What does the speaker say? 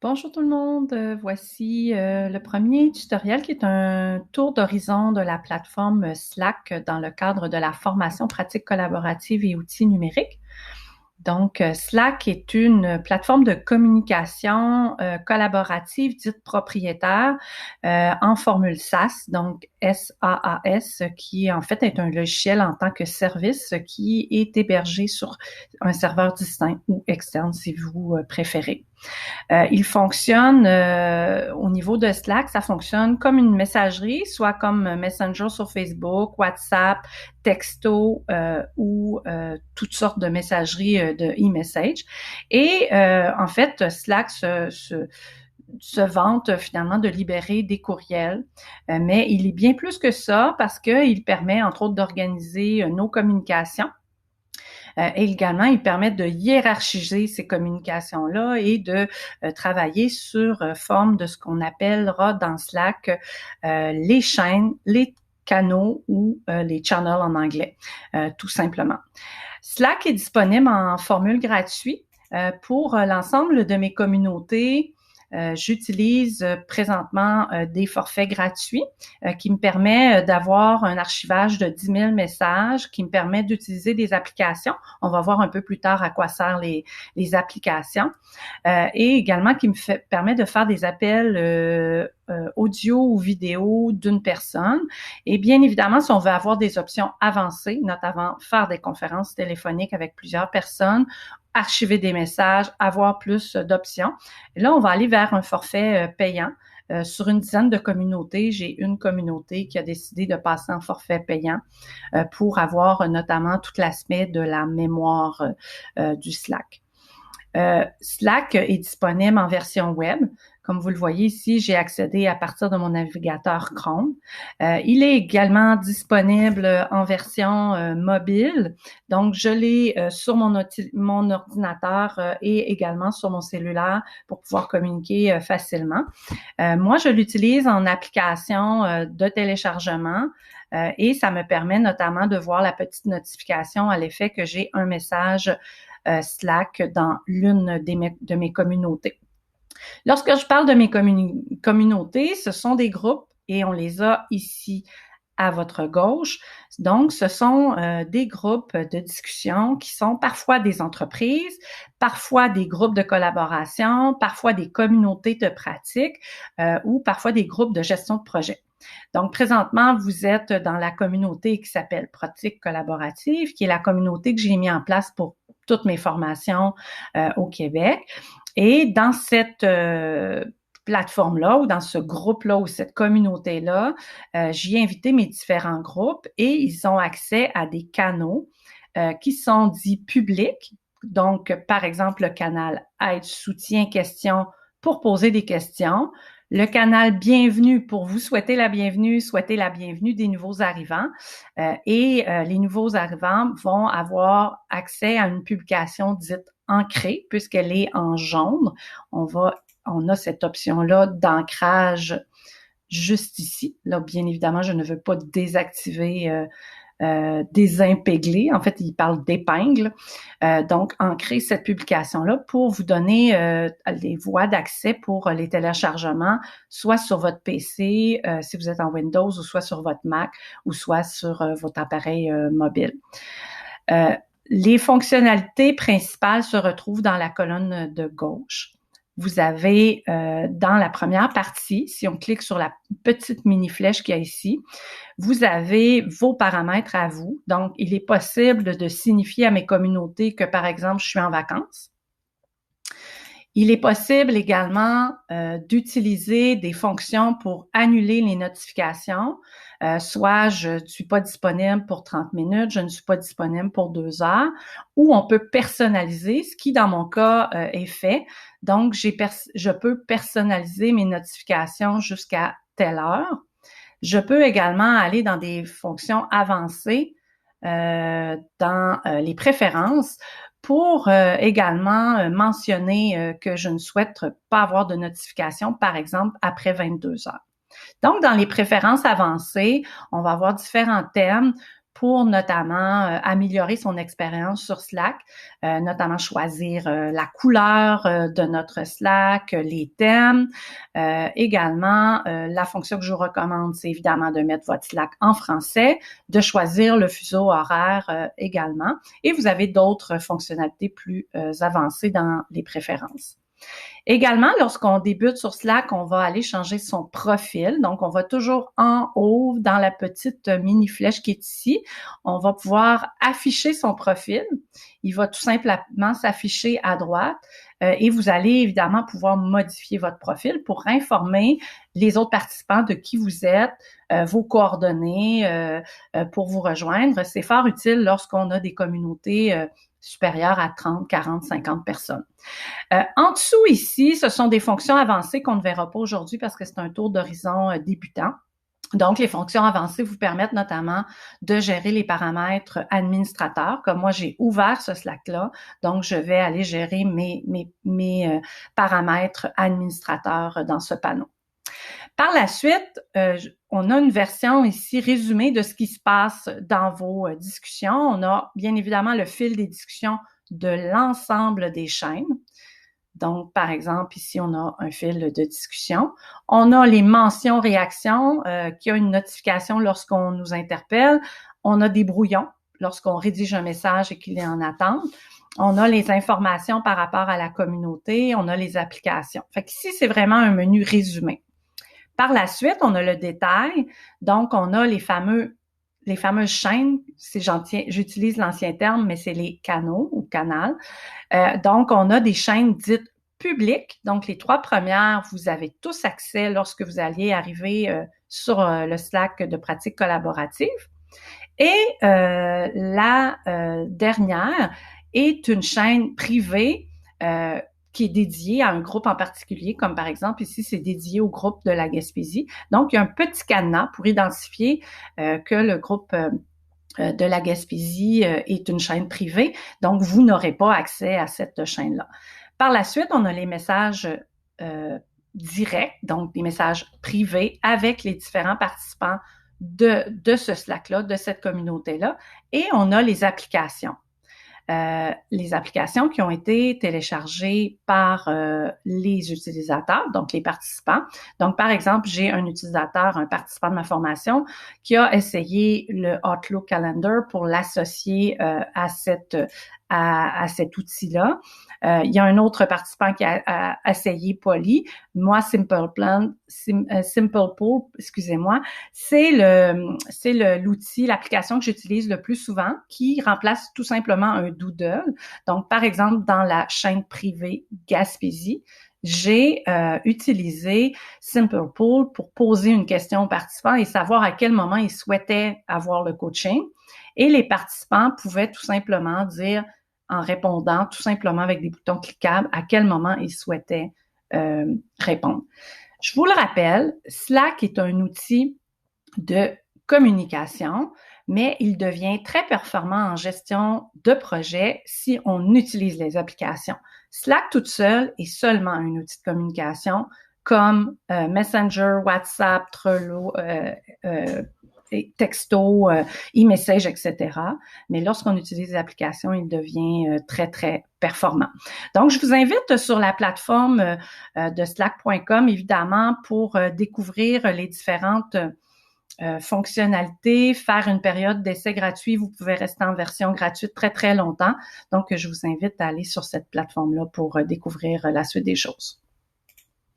Bonjour tout le monde, voici le premier tutoriel qui est un tour d'horizon de la plateforme Slack dans le cadre de la formation pratique collaborative et outils numériques. Donc, Slack est une plateforme de communication collaborative dite propriétaire en formule SaaS, donc SaaS, qui en fait est un logiciel en tant que service qui est hébergé sur un serveur distinct ou externe si vous préférez. Il fonctionne au niveau de Slack, ça fonctionne comme une messagerie, soit comme Messenger sur Facebook, WhatsApp, texto ou toutes sortes de messageries de e-message. Et en fait, Slack se vante finalement de libérer des courriels, mais il est bien plus que ça parce qu'il permet entre autres d'organiser nos communications. Et également, ils permettent de hiérarchiser ces communications-là et de travailler sur forme de ce qu'on appellera dans Slack les chaînes, les canaux ou les channels en anglais, tout simplement. Slack est disponible en formule gratuite pour l'ensemble de mes communautés. J'utilise présentement des forfaits gratuits qui me permet d'avoir un archivage de 10 000 messages, qui me permet d'utiliser des applications. On va voir un peu plus tard à quoi servent les applications. Et également qui me permet de faire des appels audio ou vidéo d'une personne. Et bien évidemment, si on veut avoir des options avancées, notamment faire des conférences téléphoniques avec plusieurs personnes, archiver des messages, avoir plus d'options. Et là, on va aller vers un forfait payant. Sur une dizaine de communautés, j'ai une communauté qui a décidé de passer en forfait payant pour avoir notamment tout l'aspect de la mémoire du Slack. Slack est disponible en version web. Comme vous le voyez ici, j'ai accédé à partir de mon navigateur Chrome. Il est également disponible en version mobile. Donc, je l'ai sur mon ordinateur et également sur mon cellulaire pour pouvoir communiquer facilement. Moi, je l'utilise en application de téléchargement. Et ça me permet notamment de voir la petite notification à l'effet que j'ai un message Slack dans l'une de mes communautés. Lorsque je parle de mes communautés, ce sont des groupes et on les a ici à votre gauche. Donc, ce sont des groupes de discussion qui sont parfois des entreprises, parfois des groupes de collaboration, parfois des communautés de pratique ou parfois des groupes de gestion de projet. Donc, présentement, vous êtes dans la communauté qui s'appelle Pratique collaborative, qui est la communauté que j'ai mis en place pour toutes mes formations au Québec. Et dans cette plateforme-là ou dans ce groupe-là ou cette communauté-là, j'y ai invité mes différents groupes et ils ont accès à des canaux qui sont dits publics. Donc, par exemple, le canal Aide, soutien, questions pour poser des questions. Le canal Bienvenue pour vous souhaiter la bienvenue des nouveaux arrivants. Et les nouveaux arrivants vont avoir accès à une publication dite ancrée puisqu'elle est en jaune. On a cette option-là d'ancrage juste ici. Là, bien évidemment, je ne veux pas désactiver désépingler. En fait, il parle d'épingle. Donc, ancrer cette publication-là pour vous donner les voies d'accès pour les téléchargements, soit sur votre PC, si vous êtes en Windows, ou soit sur votre Mac, ou soit sur votre appareil mobile. Les fonctionnalités principales se retrouvent dans la colonne de gauche. Vous avez dans la première partie, si on clique sur la petite mini-flèche qu'il y a ici, vous avez vos paramètres à vous. Donc, il est possible de signifier à mes communautés que, par exemple, je suis en vacances. Il est possible également d'utiliser des fonctions pour annuler les notifications. Soit je ne suis pas disponible pour 30 minutes, je ne suis pas disponible pour 2 heures, ou on peut personnaliser, ce qui dans mon cas est fait. Donc, je peux personnaliser mes notifications jusqu'à telle heure. Je peux également aller dans des fonctions avancées dans les préférences pour également mentionner que je ne souhaite pas avoir de notification, par exemple, après 22 heures. Donc, dans les préférences avancées, on va avoir différents thèmes pour notamment améliorer son expérience sur Slack, notamment choisir la couleur de notre Slack, les thèmes. Également, la fonction que je vous recommande, c'est évidemment de mettre votre Slack en français, de choisir le fuseau horaire également. Et vous avez d'autres fonctionnalités plus avancées dans les préférences. Également, lorsqu'on débute sur Slack, on va aller changer son profil. Donc, on va toujours en haut, dans la petite mini flèche qui est ici, on va pouvoir afficher son profil. Il va tout simplement s'afficher à droite et vous allez évidemment pouvoir modifier votre profil pour informer les autres participants de qui vous êtes, vos coordonnées pour vous rejoindre. C'est fort utile lorsqu'on a des communautés supérieures à 30, 40, 50 personnes. En dessous ici, ce sont des fonctions avancées qu'on ne verra pas aujourd'hui parce que c'est un tour d'horizon débutant. Donc, les fonctions avancées vous permettent notamment de gérer les paramètres administrateurs. Comme moi, j'ai ouvert ce Slack-là, donc je vais aller gérer mes paramètres administrateurs dans ce panneau. Par la suite, on a une version ici résumée de ce qui se passe dans vos discussions. On a bien évidemment le fil des discussions de l'ensemble des chaînes. Donc, par exemple, ici, on a un fil de discussion. On a les mentions réactions qui a une notification lorsqu'on nous interpelle. On a des brouillons lorsqu'on rédige un message et qu'il est en attente. On a les informations par rapport à la communauté. On a les applications. Fait qu'ici, c'est vraiment un menu résumé. Par la suite, on a le détail. Donc, on a les fameuses chaînes, j'utilise l'ancien terme, mais c'est les canaux ou canals. Donc, on a des chaînes dites publiques. Donc, les 3 premières, vous avez tous accès lorsque vous alliez arriver sur le Slack de pratique collaborative. Et la dernière est une chaîne privée qui est dédié à un groupe en particulier, comme par exemple ici, c'est dédié au groupe de la Gaspésie. Donc, il y a un petit cadenas pour identifier que le groupe de la Gaspésie est une chaîne privée. Donc, vous n'aurez pas accès à cette chaîne-là. Par la suite, on a les messages directs, donc des messages privés avec les différents participants de ce Slack-là, de cette communauté-là. Et on a les applications. Les applications qui ont été téléchargées par les utilisateurs, donc les participants. Donc, par exemple, j'ai un utilisateur, un participant de ma formation, qui a essayé le Outlook Calendar pour l'associer à cet outil-là. Il y a un autre participant qui a essayé Poly. Moi, Simple Pool, excusez-moi, c'est l'outil, l'application que j'utilise le plus souvent qui remplace tout simplement un Doodle. Donc, par exemple, dans la chaîne privée Gaspésie, j'ai utilisé Simple Pool pour poser une question aux participants et savoir à quel moment ils souhaitaient avoir le coaching. Et les participants pouvaient tout simplement dire, en répondant tout simplement avec des boutons cliquables, à quel moment ils souhaitaient répondre. Je vous le rappelle, Slack est un outil de communication, mais il devient très performant en gestion de projet si on utilise les applications. Slack toute seule est seulement un outil de communication comme Messenger, WhatsApp, Trello, texto, e-message, etc. Mais lorsqu'on utilise les applications, il devient très, très performant. Donc, je vous invite sur la plateforme de slack.com, évidemment, pour découvrir les différentes fonctionnalités, faire une période d'essai gratuit. Vous pouvez rester en version gratuite très, très longtemps. Donc, je vous invite à aller sur cette plateforme-là pour découvrir la suite des choses.